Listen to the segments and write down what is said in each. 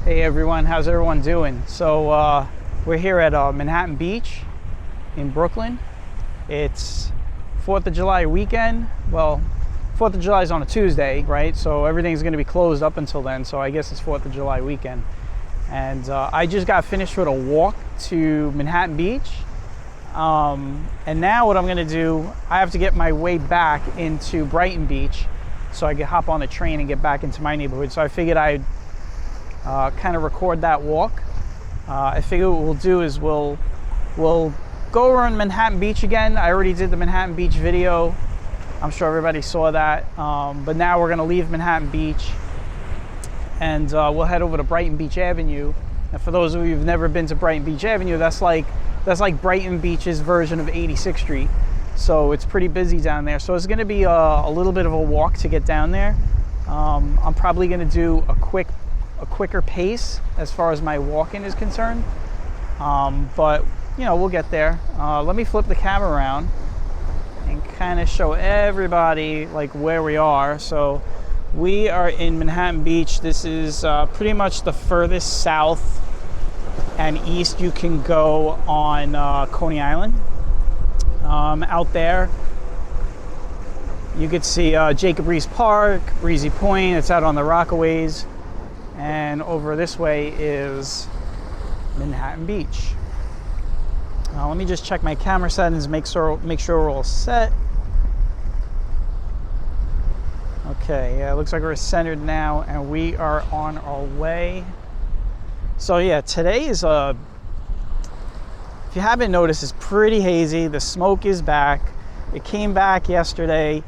Hey everyone, how's everyone doing? So we're here at Manhattan Beach in Brooklyn. It's 4th of July weekend. Well, 4th of July is on a Tuesday, right? So everything's going to be closed up until then. So I guess it's 4th of July weekend. And I just got finished with a walk to Manhattan Beach. And now what I'm going to do, I have to get my way back into Brighton Beach so I can hop on a train and get back into my neighborhood. So I figured I'd kind of record that walk. I figure what we'll do is we'll go around Manhattan Beach again. I already did the Manhattan Beach video. I'm sure everybody saw that. But now we're going to leave Manhattan Beach and we'll head over to Brighton Beach Avenue. And for those of you who've never been to Brighton Beach Avenue, that's like Brighton Beach's version of 86th Street. So it's pretty busy down there. So it's going to be a little bit of a walk to get down there. I'm probably going to do a quicker pace as far as my walking is concerned, but you know, we'll get there. Let me flip the camera around and kind of show everybody like where we are. So we are in Manhattan Beach. This is pretty much the furthest south and east you can go on Coney Island. Out there you could see Jacob Riis Park, Breezy Point. It's out on the Rockaways. And over this way is Manhattan Beach. Let me just check my camera settings, make sure we're all set. Okay, yeah, it looks like we're centered now, and we are on our way. So yeah, today is if you haven't noticed, it's pretty hazy. The smoke is back. It came back yesterday.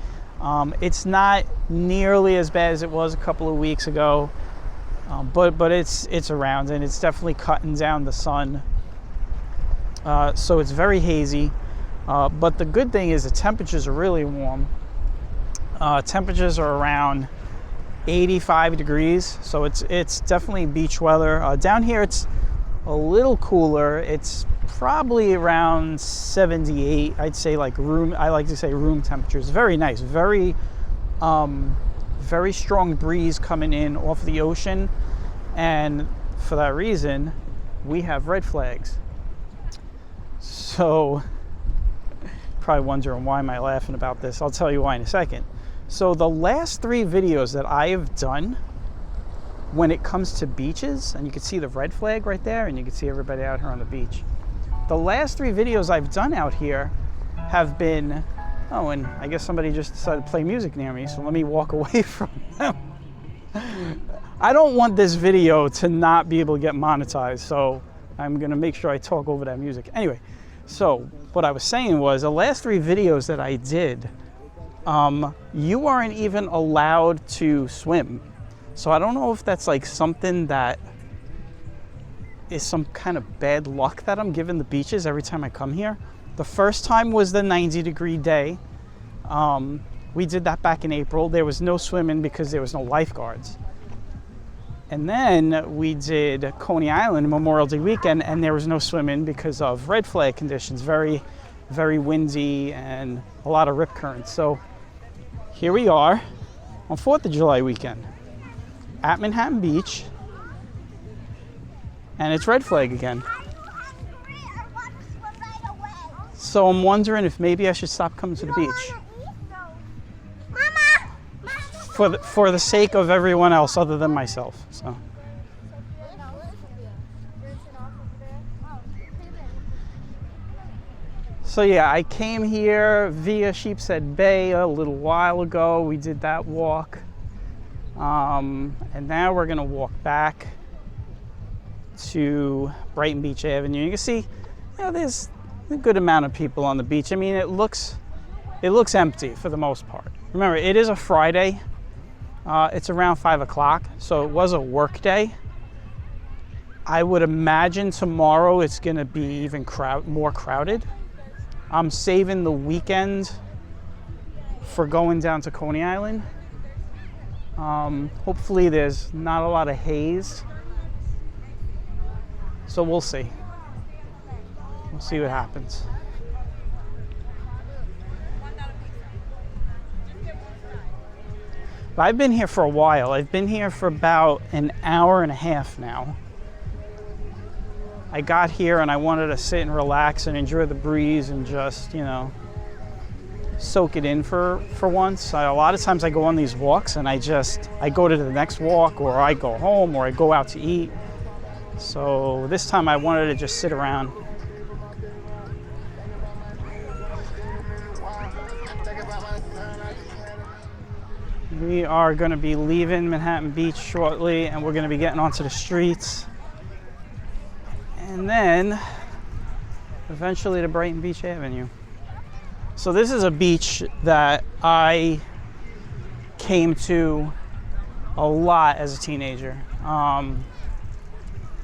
It's not nearly as bad as it was a couple of weeks ago. But it's around, and it's definitely cutting down the sun. So it's very hazy. But the good thing is the temperatures are really warm. Temperatures are around 85 degrees. So it's definitely beach weather. Down here it's a little cooler. It's probably around 78. I'd say I like to say room temperatures. Very nice. Very strong breeze coming in off the ocean, and for that reason we have red flags. So probably wondering why am I laughing about this. I'll tell you why in a second. So the last 3 videos that I have done when it comes to beaches, and you can see the red flag right there, and you can see everybody out here on the beach. The last 3 videos I've done out here have been, oh, and I guess somebody just decided to play music near me, so let me walk away from them. I don't want this video to not be able to get monetized, so I'm gonna make sure I talk over that music. Anyway, so what I was saying was the last 3 videos that I did, you aren't even allowed to swim. So I don't know if that's like something that is some kind of bad luck that I'm giving the beaches every time I come here. The first time was the 90-degree day. We did that back in April. There was no swimming because there was no lifeguards. And then we did Coney Island Memorial Day weekend, and there was no swimming because of red flag conditions. Very, very windy and a lot of rip currents. So here we are on 4th of July weekend at Manhattan Beach, and it's red flag again. So I'm wondering if maybe I should stop coming to the beach. For the sake of everyone else other than myself. So yeah, I came here via Sheepshead Bay a little while ago. We did that walk. And now we're gonna walk back to Brighton Beach Avenue. You can see, you know, there's a good amount of people on the beach. I mean, it looks empty for the most part. Remember, it is a Friday. It's around 5 o'clock, so it was a work day. I would imagine tomorrow it's gonna be even more crowded. I'm saving the weekend for going down to Coney Island. Hopefully there's not a lot of haze. So we'll see. We'll see what happens. But I've been here for a while. I've been here for about an hour and a half now. I got here and I wanted to sit and relax and enjoy the breeze and just, you know, soak it in for once. A lot of times I go on these walks and I go to the next walk, or I go home, or I go out to eat. So this time I wanted to just sit around. We are going to be leaving Manhattan Beach shortly, and we're going to be getting onto the streets. And then eventually to Brighton Beach Avenue. So this is a beach that I came to a lot as a teenager.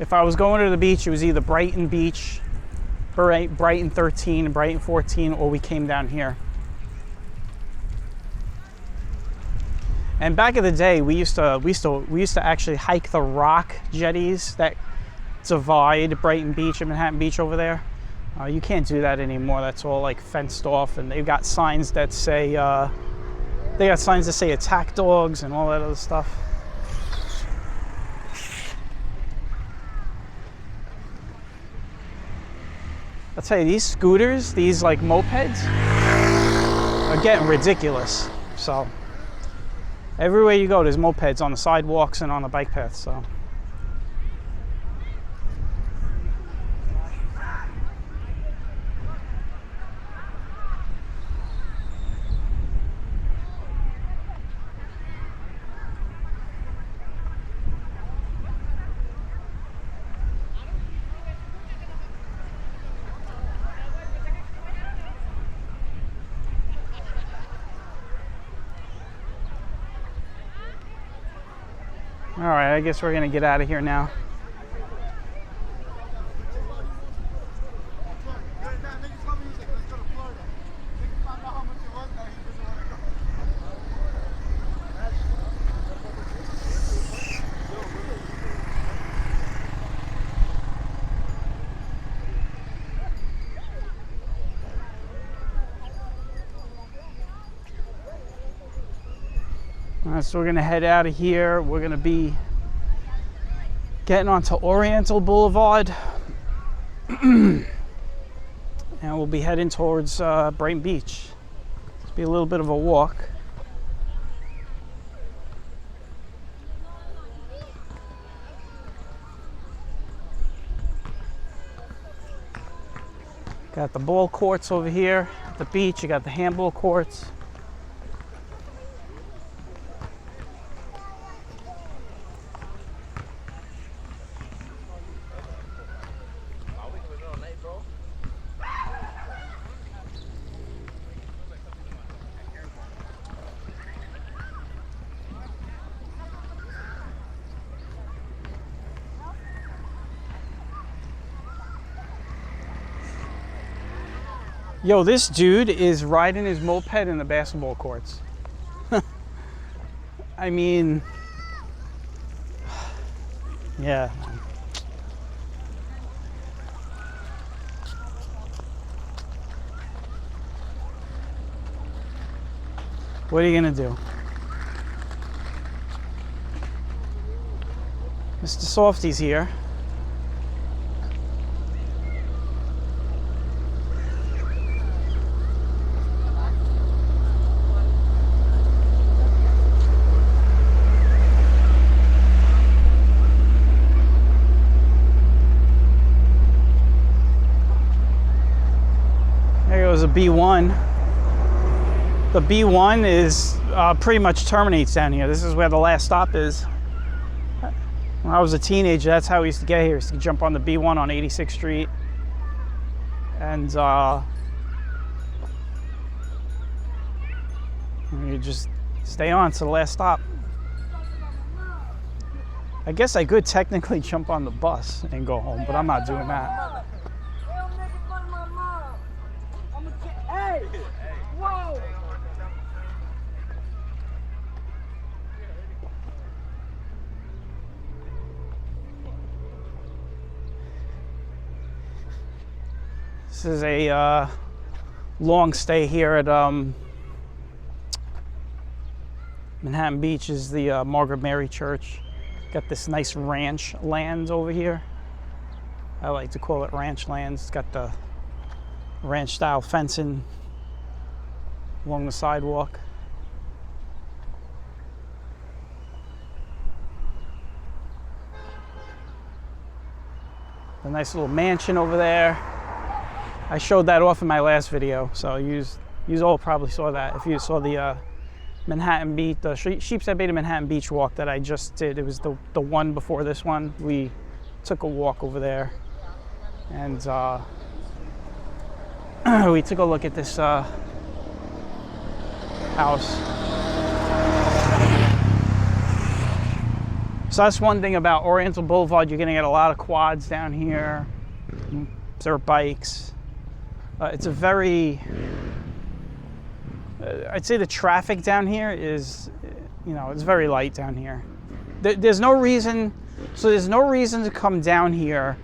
If I was going to the beach, it was either Brighton Beach, Brighton 13, Brighton 14, or we came down here. And back in the day, we used to actually hike the rock jetties that divide Brighton Beach and Manhattan Beach over there. You can't do that anymore. That's all like fenced off, and they've got signs that say attack dogs and all that other stuff. I'll tell you, these scooters, these like mopeds, are getting ridiculous. So everywhere you go, there's mopeds on the sidewalks and on the bike paths. So. All right, I guess we're gonna get out of here now. So we're gonna head out of here. We're gonna be getting onto Oriental Boulevard, and we'll be heading towards Brighton Beach. It'll be a little bit of a walk. Got the ball courts over here at the beach. You got the handball courts. Yo, this dude is riding his moped in the basketball courts. I mean, yeah. What are you gonna do? Mr. Softy's here. A B1. The B1 is pretty much terminates down here. This is where the last stop is. When I was a teenager, that's how we used to get here. We used to jump on the B1 on 86th Street, and you just stay on to the last stop. I guess I could technically jump on the bus and go home, but I'm not doing that. This is a long stay here at Manhattan Beach is the Margaret Mary Church. Got this nice ranch land over here. I like to call it ranch lands. It's got the ranch style fencing along the sidewalk. A nice little mansion over there. I showed that off in my last video, so you all probably saw that. If you saw the Manhattan Beach, the Sheepshead Bay to Manhattan Beach walk that I just did, it was the one before this one. We took a walk over there, and we took a look at this house. So that's one thing about Oriental Boulevard. You're gonna get a lot of quads down here, dirt bikes. It's a very, I'd say the traffic down here is, it's very light down here. There's no reason to come down here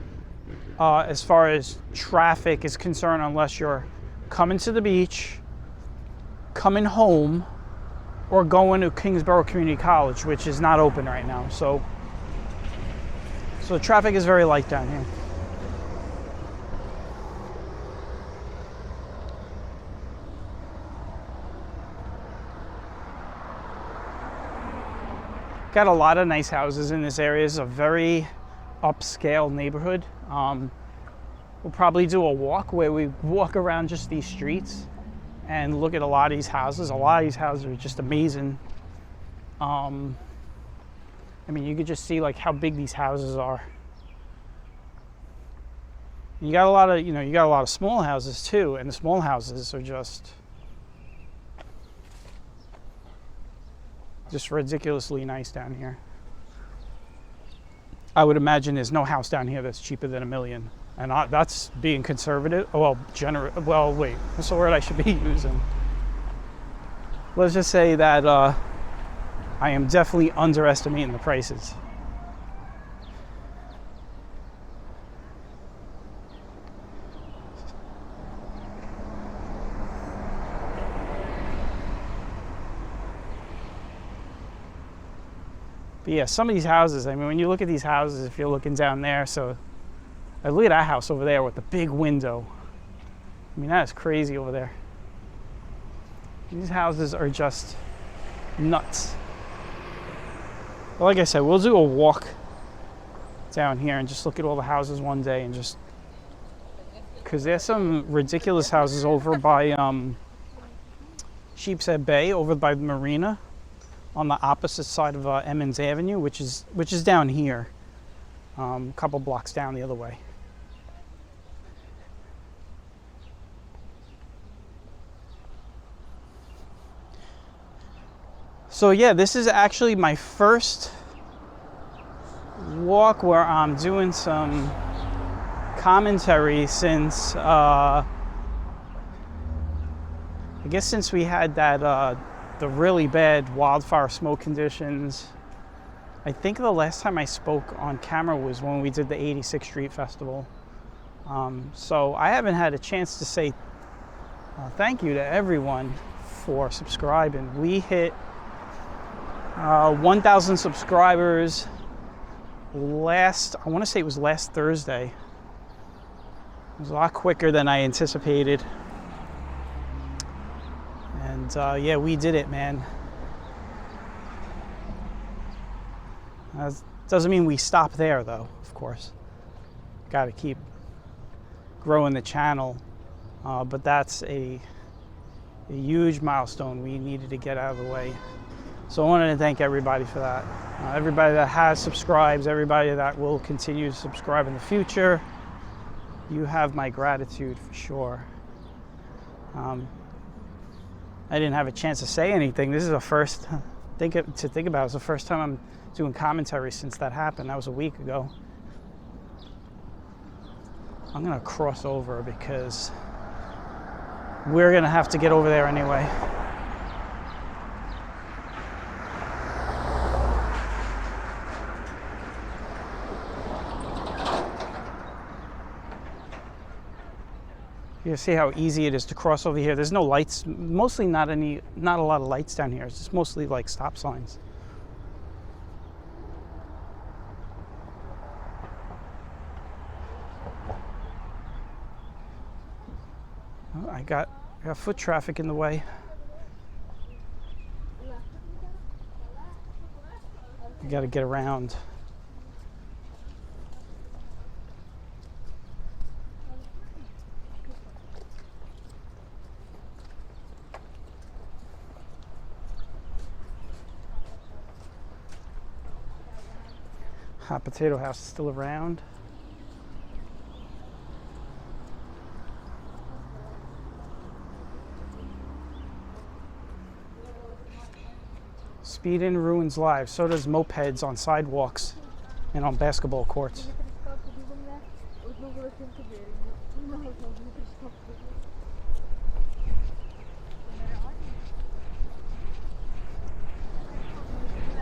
as far as traffic is concerned unless you're coming to the beach, coming home, or going to Kingsborough Community College, which is not open right now. So traffic is very light down here. Got a lot of nice houses in this area. It's a very upscale neighborhood. We'll probably do a walk where we walk around just these streets and look at a lot of these houses. A lot of these houses are just amazing. I mean, you could just see like how big these houses are. You got a lot of small houses too, and the small houses are just ridiculously nice down here. I would imagine there's no house down here that's cheaper than $1 million. And that's being conservative. Well, wait, what's the word I should be using? Let's just say that I am definitely underestimating the prices. But yeah, some of these houses, I mean, when you look at these houses, if you're looking down there, so look at that house over there with the big window. I mean, that is crazy over there. These houses are just nuts. But like I said, we'll do a walk down here and just look at all the houses one day and just, because there's some ridiculous houses over by Sheepshead Bay, over by the marina, on the opposite side of Emmons Avenue, which is down here, a couple blocks down the other way. So yeah, this is actually my first walk where I'm doing some commentary since I guess since we had that the really bad wildfire smoke conditions. I think the last time I spoke on camera was when we did the 86th Street Festival. So I haven't had a chance to say thank you to everyone for subscribing. We hit 1,000 subscribers I want to say it was last Thursday. It was a lot quicker than I anticipated. And yeah, we did it, man. Doesn't mean we stop there, though, of course. Got to keep growing the channel. But that's a huge milestone we needed to get out of the way. So I wanted to thank everybody for that. Everybody that has subscribed, everybody that will continue to subscribe in the future. You have my gratitude for sure. I didn't have a chance to say anything. This is the first thing to think about. It's the first time I'm doing commentary since that happened. That was a week ago. I'm gonna cross over because we're gonna have to get over there anyway. You see how easy it is to cross over here. There's no lights, mostly not a lot of lights down here. It's just mostly like stop signs. Oh, I got foot traffic in the way. You got to get around. Hot Potato House is still around. Speeding ruins lives. So does mopeds on sidewalks and on basketball courts.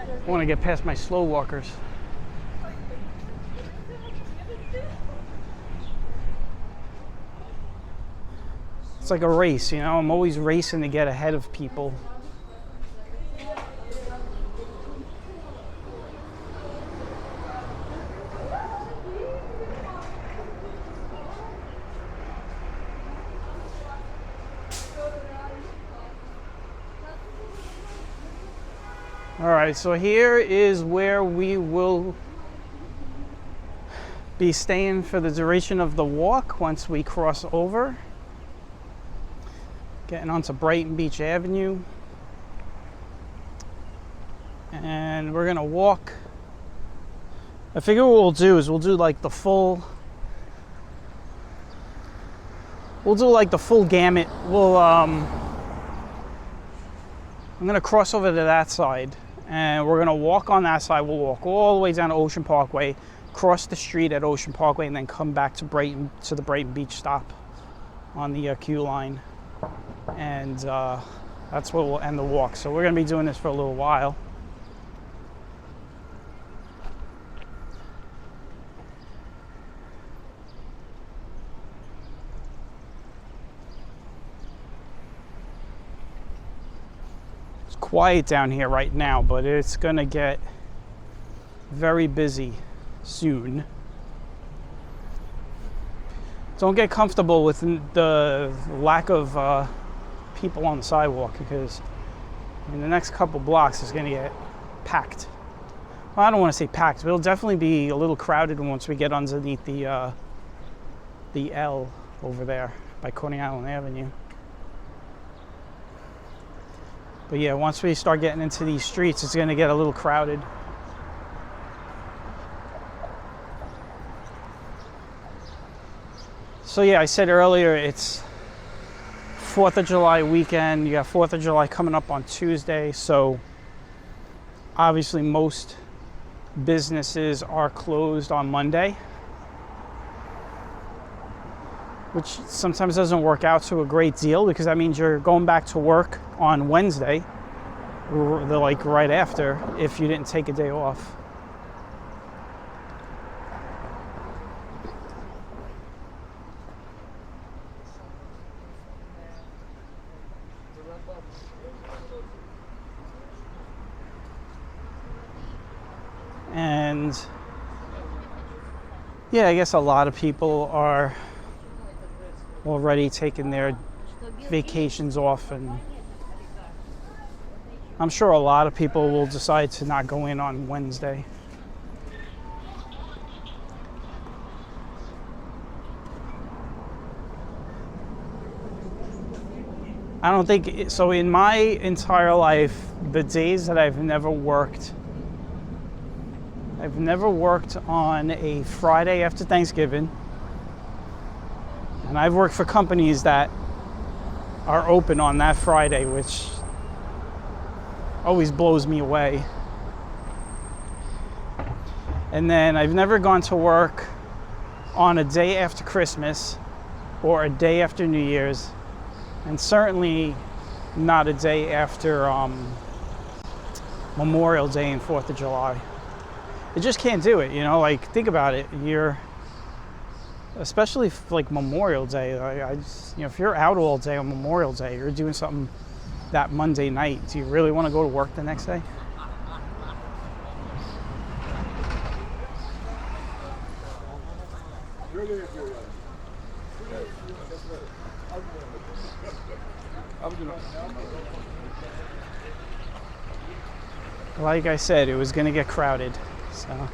I want to get past my slow walkers. It's like a race, you know? I'm always racing to get ahead of people. All right, so here is where we will be staying for the duration of the walk once we cross over. Getting onto Brighton Beach Avenue. And we're gonna walk. I figure what we'll do is we'll do like the full gamut. I'm gonna cross over to that side and we're gonna walk on that side. We'll walk all the way down to Ocean Parkway, cross the street at Ocean Parkway, and then come back to the Brighton Beach stop on the Q line. And that's where we'll end the walk. So we're gonna be doing this for a little while. It's quiet down here right now, but it's gonna get very busy soon. Don't get comfortable with the lack of people on the sidewalk, because in the next couple blocks it's going to get packed. Well, I don't want to say packed, but it'll definitely be a little crowded once we get underneath the L over there by Coney Island Avenue. But yeah, once we start getting into these streets, it's going to get a little crowded. So yeah, I said earlier, it's 4th of July weekend. You got 4th of July coming up on Tuesday. So obviously most businesses are closed on Monday, which sometimes doesn't work out to a great deal, because that means you're going back to work on Wednesday, like right after, if you didn't take a day off. And yeah, I guess a lot of people are already taking their vacations off, and I'm sure a lot of people will decide to not go in on Wednesday. I don't think so. In my entire life, the days that I've never worked on a Friday after Thanksgiving, and I've worked for companies that are open on that Friday, which always blows me away. And then I've never gone to work on a day after Christmas or a day after New Year's, and certainly not a day after Memorial Day and 4th of July. I just can't do it, you know, like, think about it. especially like Memorial Day. I just, you know, if you're out all day on Memorial Day, you're doing something that Monday night. Do you really want to go to work the next day? Like I said, it was going to get crowded, so.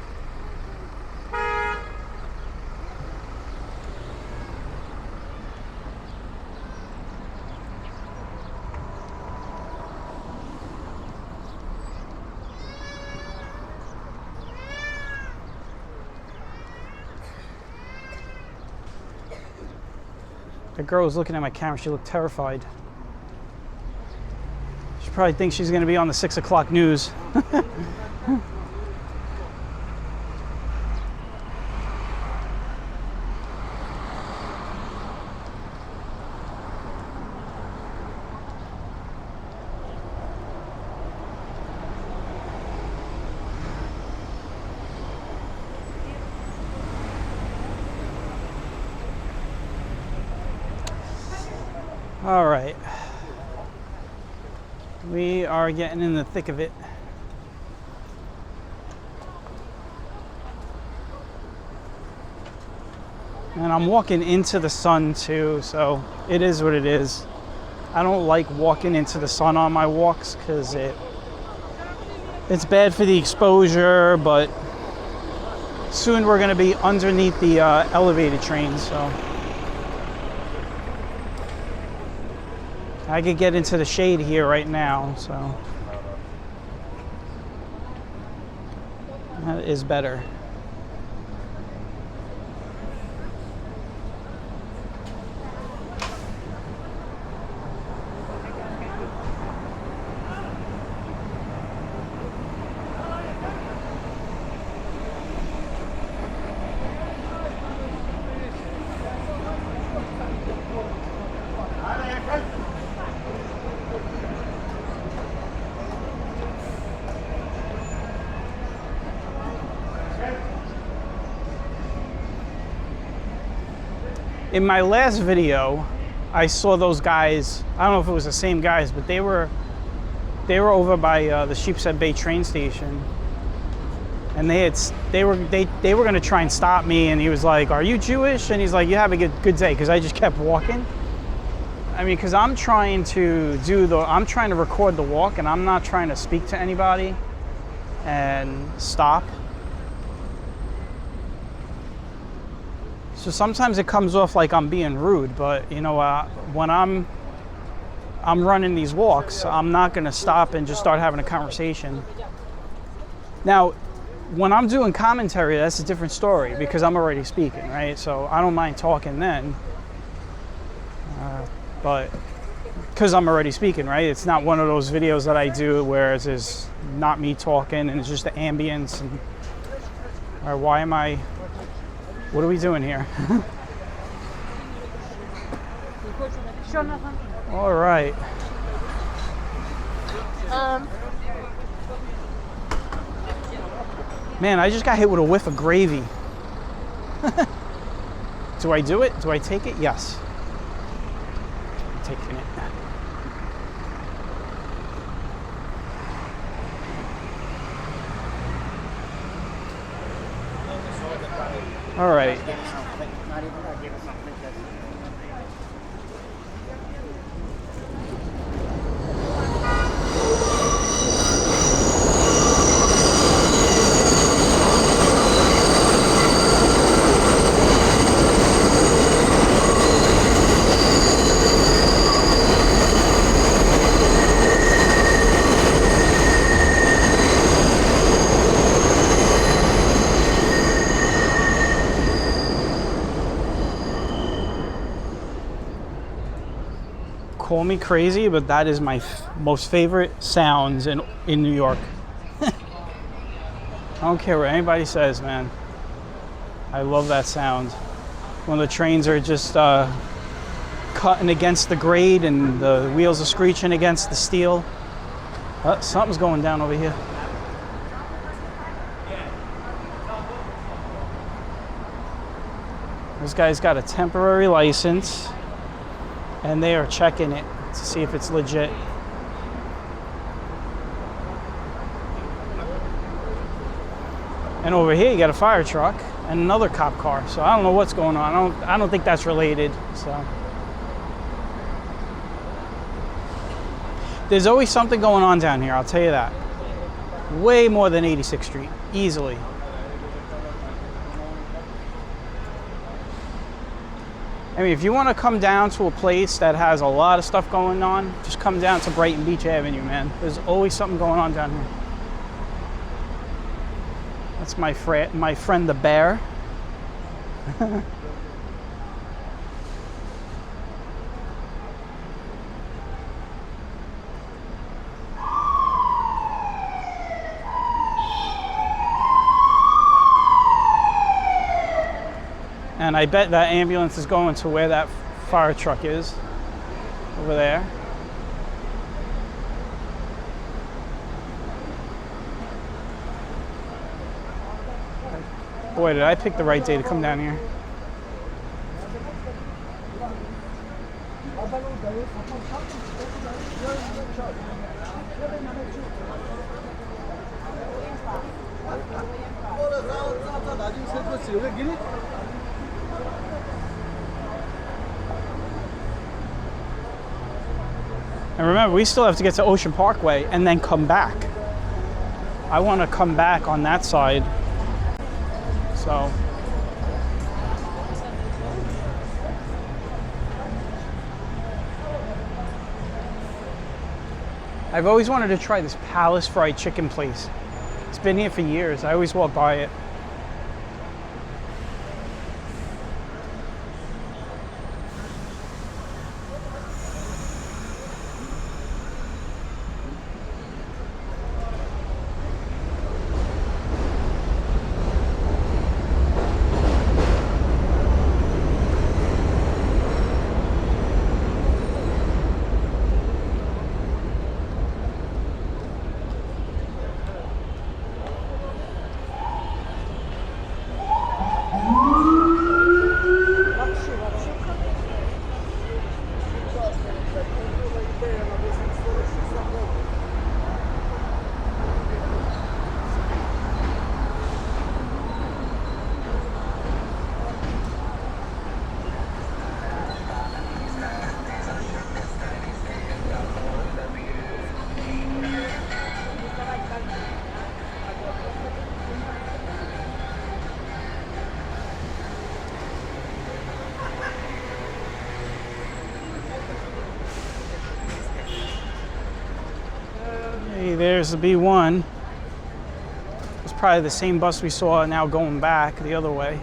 The girl was looking at my camera. She looked terrified. She probably thinks she's going to be on the 6 o'clock news. All right. We are getting in the thick of it. And I'm walking into the sun too, so it is what it is. I don't like walking into the sun on my walks because it's bad for the exposure, but soon we're going to be underneath the elevated train, so I could get into the shade here right now, so that is better. In my last video, I saw those guys. I don't know if it was the same guys, but they were over by the Sheepshead Bay train station, and they were going to try and stop me. And he was like, "Are you Jewish?" And he's like, "You have a good day," because I just kept walking. I mean, because I'm trying to record the walk, and I'm not trying to speak to anybody and stop. So sometimes it comes off like I'm being rude, but you know, when I'm running these walks, I'm not going to stop and just start having a conversation. Now, when I'm doing commentary, that's a different story because I'm already speaking, right? So I don't mind talking then, but because I'm already speaking, right? It's not one of those videos that I do where it's just not me talking and it's just the ambience. And, or why am I? What are we doing here? All right. Man, I just got hit with a whiff of gravy. Do I do it? Do I take it? Yes. I'm taking it. All right. Call me crazy, but that is my most favorite sounds in New York. I don't care what anybody says, man. I love that sound. When the trains are just cutting against the grade and the wheels are screeching against the steel. Something's going down over here. This guy's got a temporary license, and they are checking it to see if it's legit. And over here you got a fire truck and another cop car. So I don't know what's going on. I don't think that's related. So there's always something going on down here, I'll tell you that. Way more than 86th Street, easily. I mean, if you want to come down to a place that has a lot of stuff going on, just come down to Brighton Beach Avenue, man. There's always something going on down here. That's my friend the bear. And I bet that ambulance is going to where that fire truck is, over there. Boy, did I pick the right day to come down here. And remember, we still have to get to Ocean Parkway and then come back. I want to come back on that side. So I've always wanted to try this Palace fried chicken place. It's been here for years. I always walk by it. There's the B1. It's probably the same bus we saw now going back the other way.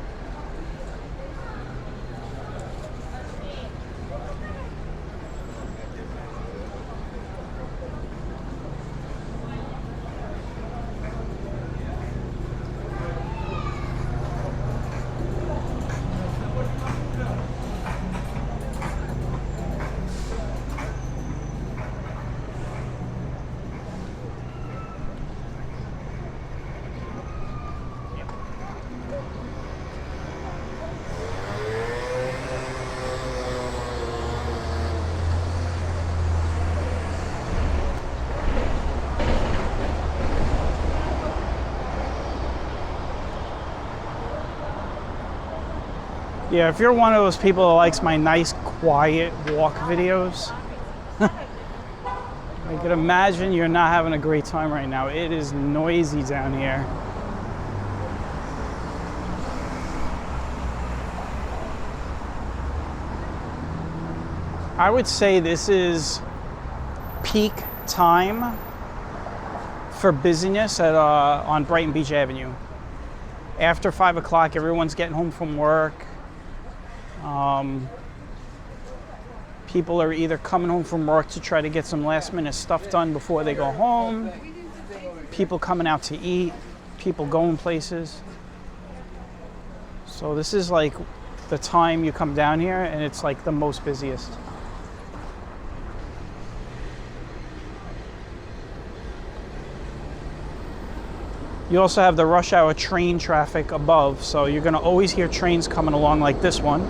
Yeah, if you're one of those people that likes my nice, quiet walk videos, I can imagine you're not having a great time right now. It is noisy down here. I would say this is peak time for busyness at on Brighton Beach Avenue. After 5 o'clock, everyone's getting home from work. People are either coming home from work to try to get some last minute stuff done before they go home. People coming out to eat. People going places. So this is like the time you come down here and it's like the most busiest. You also have the rush hour train traffic above, so you're going to always hear trains coming along like this one.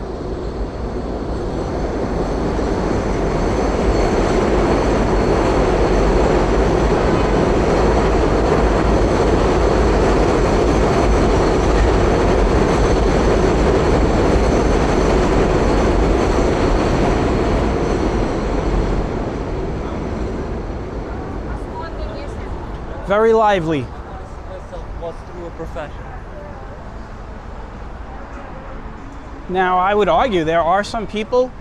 Very lively. Now, I would argue there are some people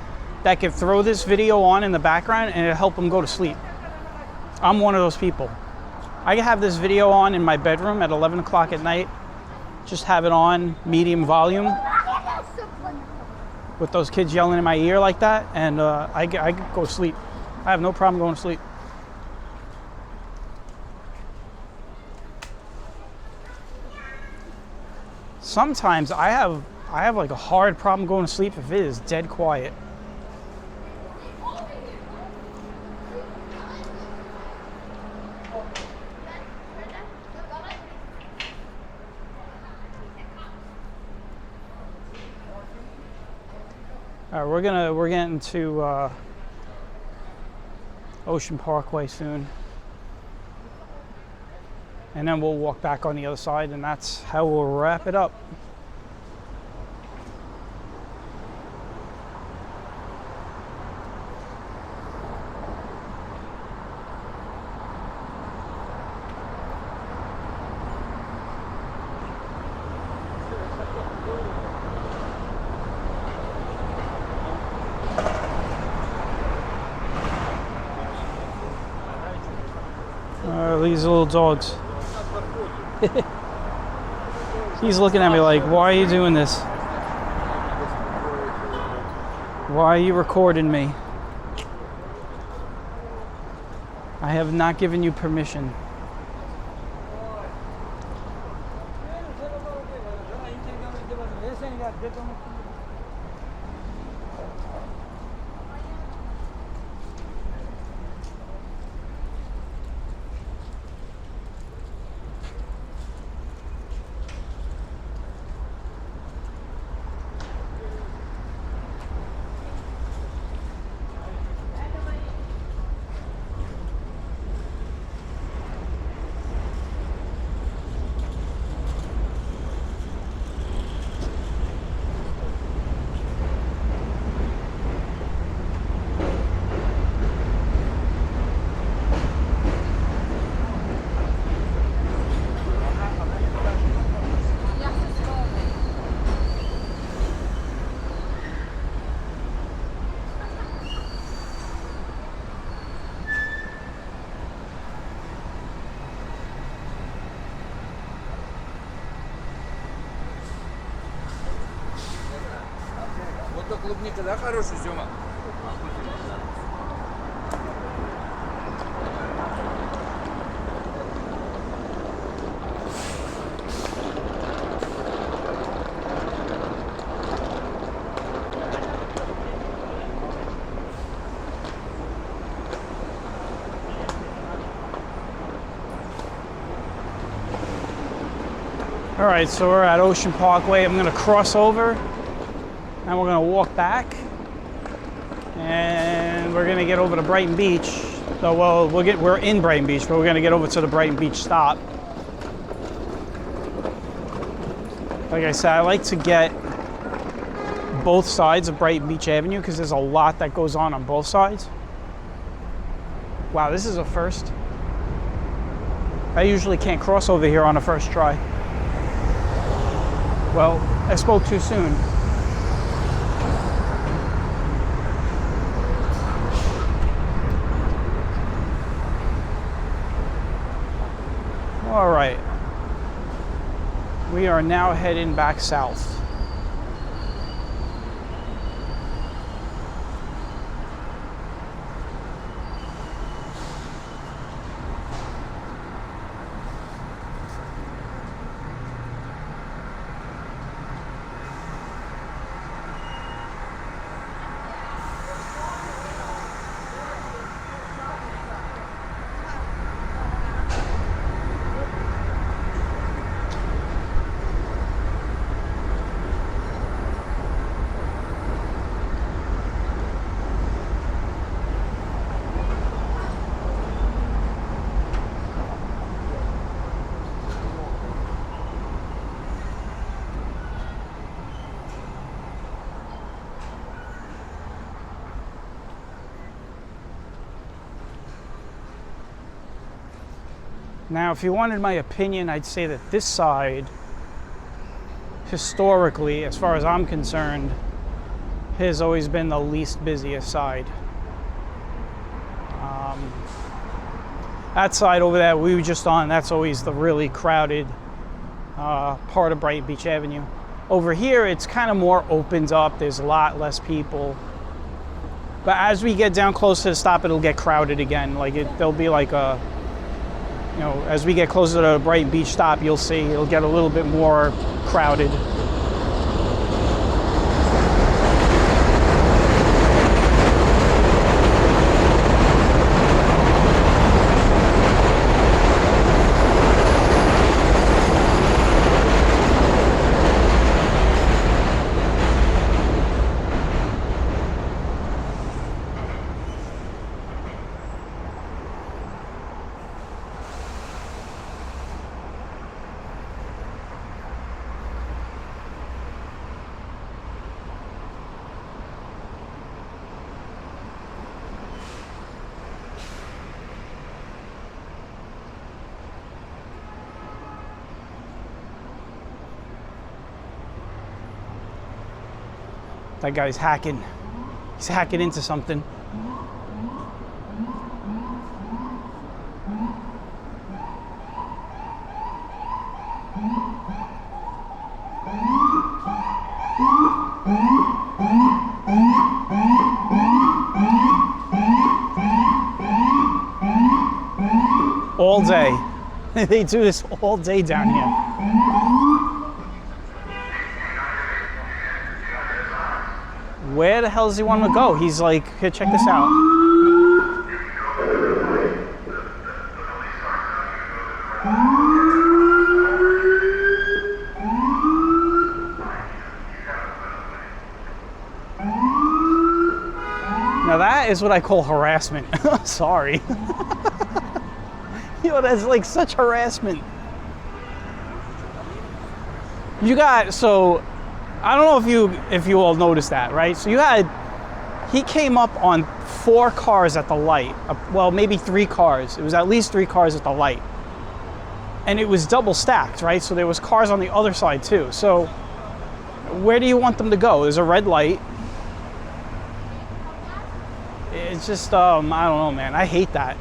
that could throw this video on in the background and it'll help them go to sleep. I'm one of those people. I can have this video on in my bedroom at 11 o'clock at night, just have it on medium volume with those kids yelling in my ear like that, and I could go to sleep. I have no problem going to sleep. Sometimes I have like a hard problem going to sleep if it is dead quiet. All right, we're getting to Ocean Parkway soon. And then we'll walk back on the other side, and that's how we'll wrap it up. These little dogs. He's looking at me like, why are you doing this? Why are you recording me? I have not given you permission. Клубника, да, хорошая, Сёма? All right, so we're at Ocean Parkway. I'm gonna cross over and we're gonna walk back and we're gonna get over to Brighton Beach. So, well, we're in Brighton Beach, but we're gonna get over to the Brighton Beach stop. Like I said, I like to get both sides of Brighton Beach Avenue because there's a lot that goes on both sides. Wow, this is a first. I usually can't cross over here on a first try. Well, I spoke too soon. All right. We are now heading back south. Now, if you wanted my opinion, I'd say that this side, historically, as far as I'm concerned, has always been the least busiest side. That side over there we were just on, that's always the really crowded part of Brighton Beach Avenue. Over here, it's kind of more opened up. There's a lot less people. But as we get down close to the stop, it'll get crowded again. Like there'll be like a, you know, as we get closer to the Brighton Beach stop, you'll see it'll get a little bit more crowded. That guy's hacking. He's hacking into something. All day. They do this all day down here. Where the hell does he want to go? He's like, here, check this out. Now that is what I call harassment. Sorry. Yo, that's like such harassment. You got, so I don't know if you all noticed that, right? So he came up on 4 cars at the light. Well, maybe 3 cars. It was at least 3 cars at the light. And it was double stacked, right? So there was cars on the other side too. So where do you want them to go? There's a red light. It's just, I don't know, man. I hate that.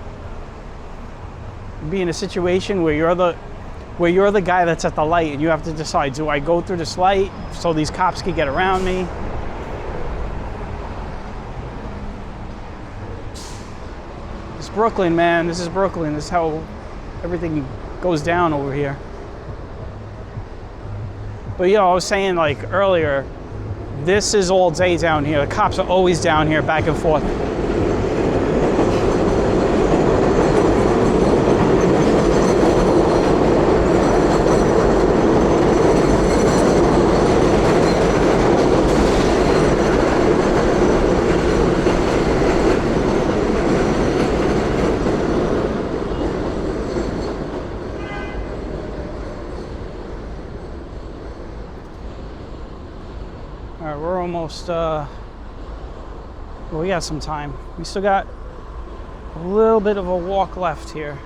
Be in a situation where you're the guy that's at the light and you have to decide, do I go through this light so these cops can get around me? It's Brooklyn, man. This is Brooklyn. This is how everything goes down over here. But you know, I was saying like earlier, this is all day down here. The cops are always down here, back and forth. All right, we're almost, well, we got some time. We still got a little bit of a walk left here.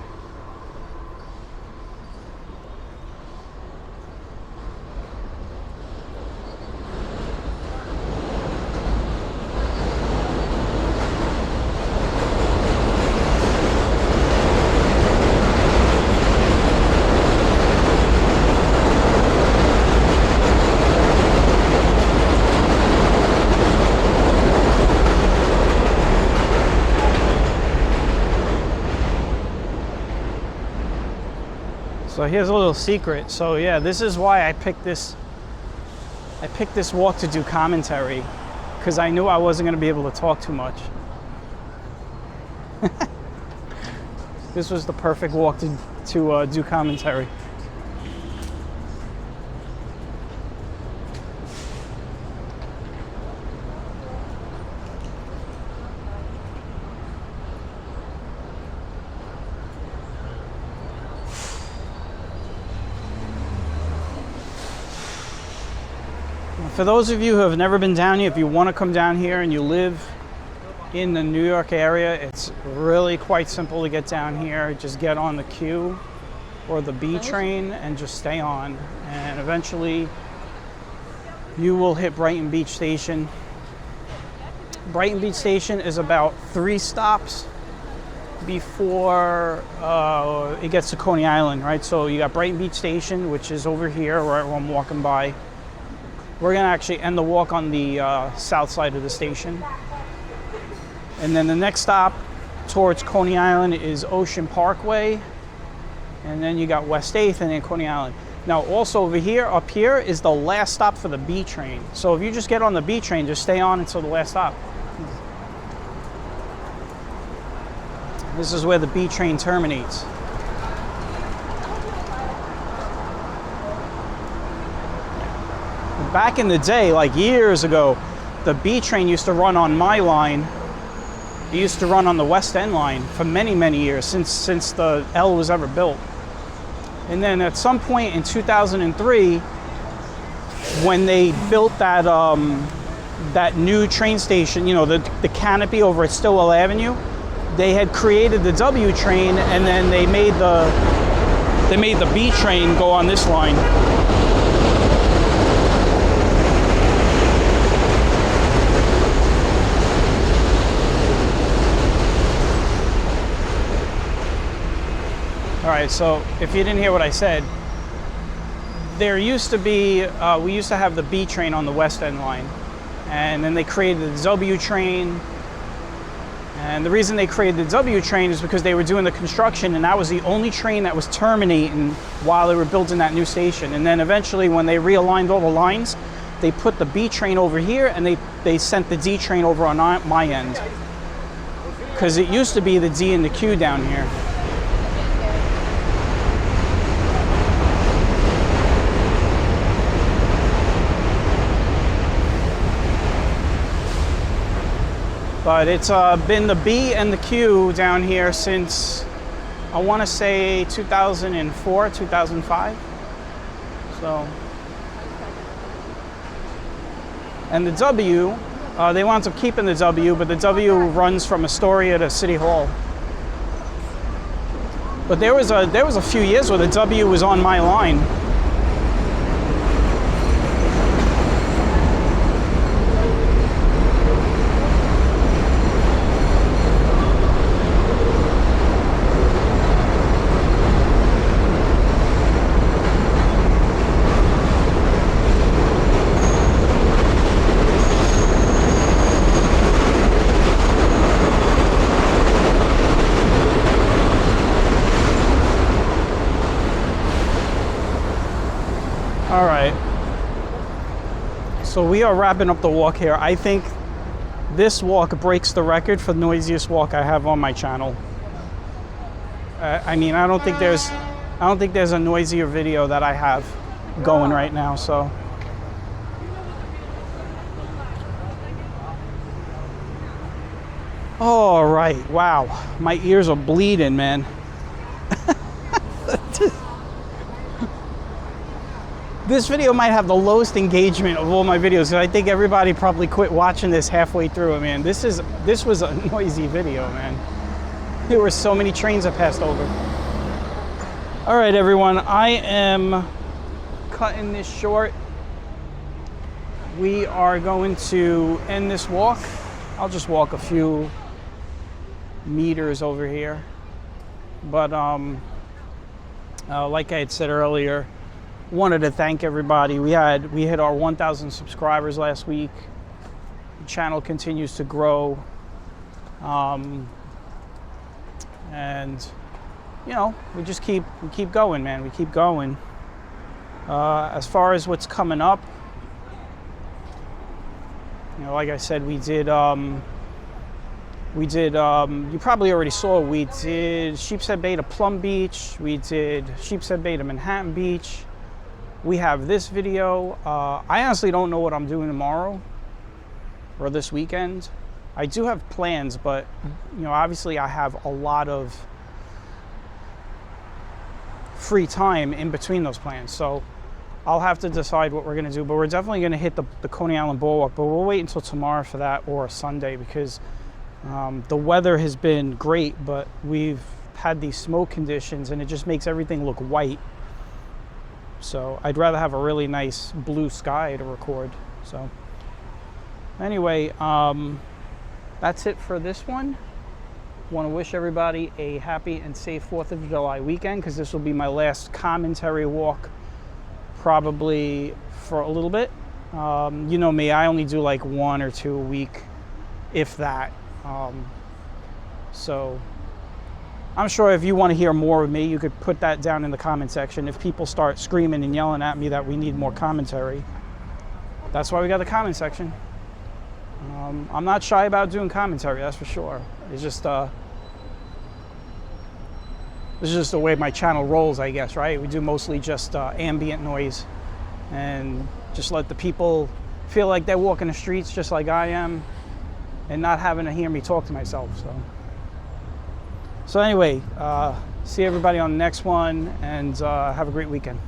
So here's a little secret. So yeah, this is why I picked this walk to do commentary, because I knew I wasn't going to be able to talk too much. This was the perfect walk to do commentary. For those of you who have never been down here, if you want to come down here and you live in the New York area, it's really quite simple to get down here. Just get on the queue or the B train and just stay on. And eventually you will hit Brighton Beach Station. Brighton Beach Station is about 3 stops before it gets to Coney Island, right? So you got Brighton Beach Station, which is over here right where I'm walking by. We're gonna actually end the walk on the south side of the station. And then the next stop towards Coney Island is Ocean Parkway. And then you got West 8th and then Coney Island. Now also over here, up here, is the last stop for the B train. So if you just get on the B train, just stay on until the last stop. This is where the B train terminates. Back in the day, like years ago, the B train used to run on my line. It used to run on the West End line for many, many years, since the L was ever built. And then at some point in 2003, when they built that that new train station, you know, the canopy over at Stillwell Avenue, they had created the W train, and then they made the B train go on this line. All right, so if you didn't hear what I said, there used to be, we used to have the B train on the West End line, and then they created the W train. And the reason they created the W train is because they were doing the construction, and that was the only train that was terminating while they were building that new station. And then eventually, when they realigned all the lines, they put the B train over here, and they sent the D train over on my end. Because it used to be the D and the Q down here. But it's been the B and the Q down here since, I want to say 2004, 2005. So, and the W, they wound up keeping the W, but the W runs from Astoria to City Hall. But there was a few years where the W was on my line. All right, so we are wrapping up the walk here. I think this walk breaks the record for the noisiest walk I have on my channel. I mean, I don't think there's a noisier video that I have going right now. So, all right, wow, my ears are bleeding, man. This video might have the lowest engagement of all my videos, because I think everybody probably quit watching this halfway through. Man, this was a noisy video, man. There were so many trains that passed over. All right, everyone, I am cutting this short. We are going to end this walk. I'll just walk a few meters over here. But like I had said earlier, wanted to thank everybody. We hit our 1,000 subscribers last week. The channel continues to grow, and you know, we keep going, man. We keep going. As far as what's coming up, you know, like I said, we did you probably already saw, we did Sheepshead Bay to Plum Beach, we did Sheepshead Bay to Manhattan Beach. We have this video. I honestly don't know what I'm doing tomorrow or this weekend. I do have plans, but you know, obviously I have a lot of free time in between those plans. So I'll have to decide what we're gonna do, but we're definitely gonna hit the Coney Island Boardwalk, but we'll wait until tomorrow for that, or Sunday, because the weather has been great, but we've had these smoke conditions, and it just makes everything look white. So I'd rather have a really nice blue sky to record. So anyway, that's it for this one. Want to wish everybody a happy and safe 4th of July weekend, because this will be my last commentary walk probably for a little bit. You know me, I only do like 1 or 2 a week, if that. So I'm sure if you want to hear more of me, you could put that down in the comment section. If people start screaming and yelling at me that we need more commentary, that's why we got the comment section. I'm not shy about doing commentary, that's for sure. It's just this is just the way my channel rolls, I guess, right? We do mostly just ambient noise, and just let the people feel like they're walking the streets just like I am, and not having to hear me talk to myself. So anyway, see everybody on the next one, and have a great weekend.